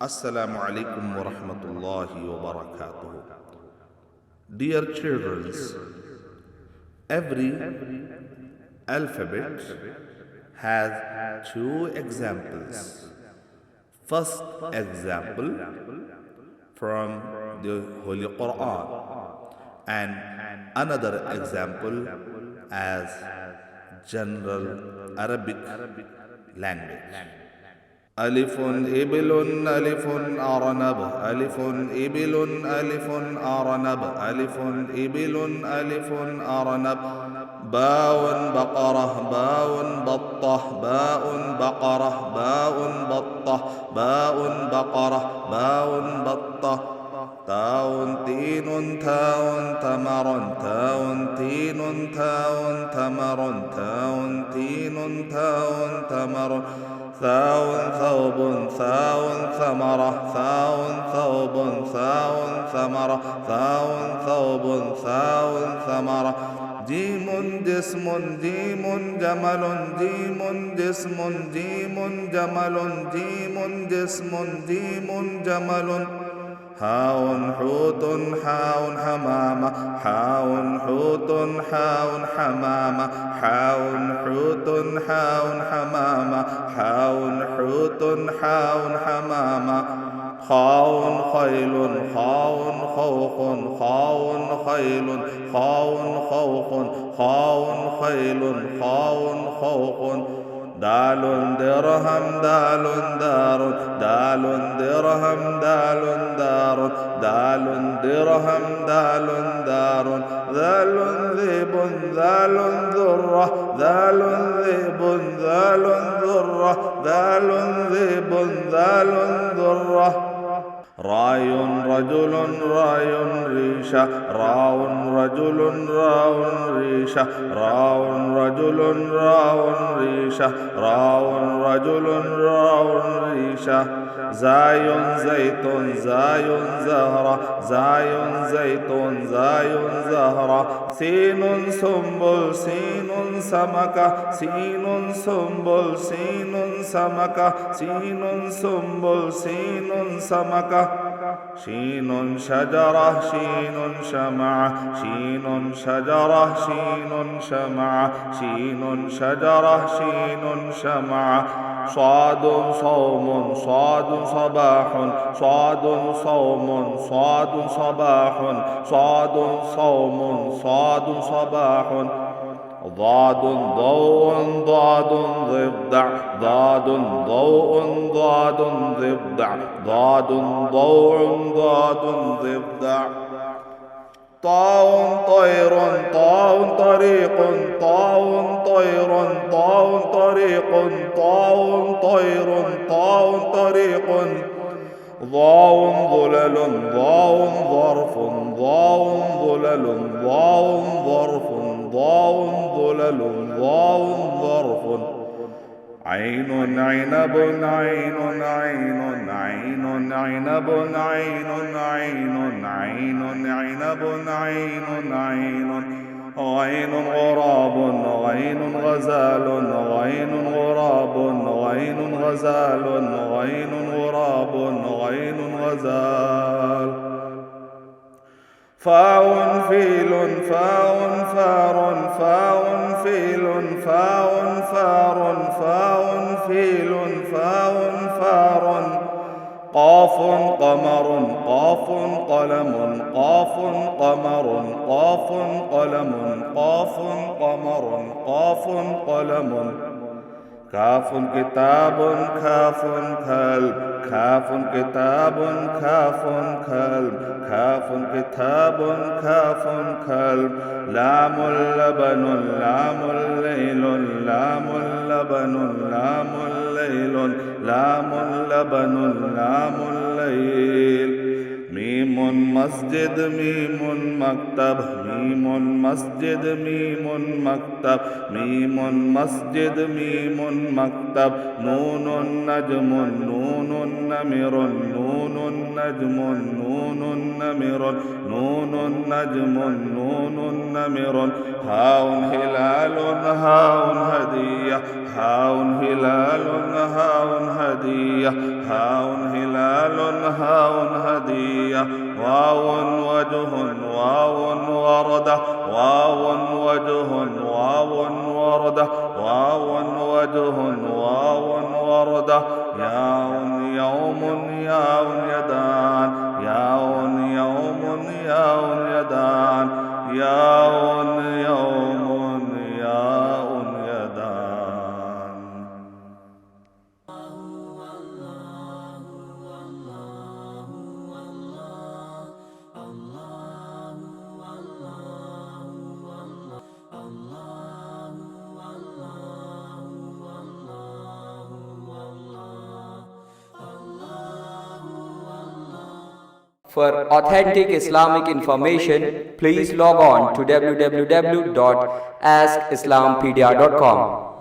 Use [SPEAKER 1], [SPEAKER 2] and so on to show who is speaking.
[SPEAKER 1] Assalamu alaikum wa rahmatullahi wa barakatuh. Dear children, every alphabet has two examples. First example from the Holy Quran, and another example as general Arabic language. ألف إبل ألف أرنب ألف إبل ألف أرنب ألف إبل ألف أرنب باء بقرة باء بطة باء بقرة باء بطة باء بقرة باء بطة تاء تين تاء تمر تاء تين تاء تمر تاء تين تاء تمر ثاء ثوب ثاء ثمرة ثاء ثوب ثاء ثمرة ثاء ثوب ثاء ثمرة جيم جسم جيم جمل جيم جسم جيم جمل جيم جسم جيم جمل حاء حوت حاء حمامة حاء حوت حاء حمامة حاء حوت حاء حمامة حاء حوت حاء حمامة خاء خيل خاء خوخ خاء خيل خاء خوخ خاء خيل خاء خوخ دال درهم دال دار دال درهم دال دار دال درهم دال دار ذال ذئب ذال ذرة ذال ذئب ذال ذرة ذال ذئب ذال ذرة راي رجل راي ريشة راء رجل راء ريشة راء رجل راء ريشة راء رجل راء ريشة زاي زيت زاي زهرة زاي زيت زاي زهرة سين سنبل سين سمكة سين سنبل سين سمكة سين سنبل سين سمكة شين شجرة شين شمعة شين شجرة شين شمعة شين شجرة شين شمعة صاد صوم صاد صباح صاد صوم صاد صباح صاد صوم صاد صباح ضاد ضوء ضاد ضفدع ضاد ضوء ضاد ضفدع ضاد ضوء ضاد ضفدع طاء طير طاء طريق طاء طير طاء طريق طاء طير طاء طريق ضاء ظلل ضاء ظرف ضاء ظلل ضاء ظرف ضاء ظلل ضاء ظرف عين عنب عين عين عين عنب عين عين عين عنب عين عين غين غراب غين غزال غين غراب غين غزال غين غراب غين غزال فاء فيل فاء فار فاء فيل فاء فار فاء فيل فاء فار قاف قمر قاف قلم قاف قمر قاف قلم قاف قمر قاف قلم كاف كتاب كاف كلب كاف كتاب كاف كلب كاف كتاب كاف كلب لام لبن لام الليل لام لبن لام الليل لام لبن لام الليل ميم مسجد ميم مكتب ميم مسجد ميم مكتب ميم مسجد ميم مكتب نون نجم نون نمر نون نجم نون نمر نون نجم نون نمر هاء هلال هاء هدية هاء هلال هاء هدية هاء هلال هاء هدية واو وجه واو وردة واو وجه واو وردة واو وجه واو وردة ياء يوم ياء يدان ياء يوم ياء يدان ياء يوم ياء يدان.
[SPEAKER 2] For authentic Islamic information, please log on to www.askislampedia.com.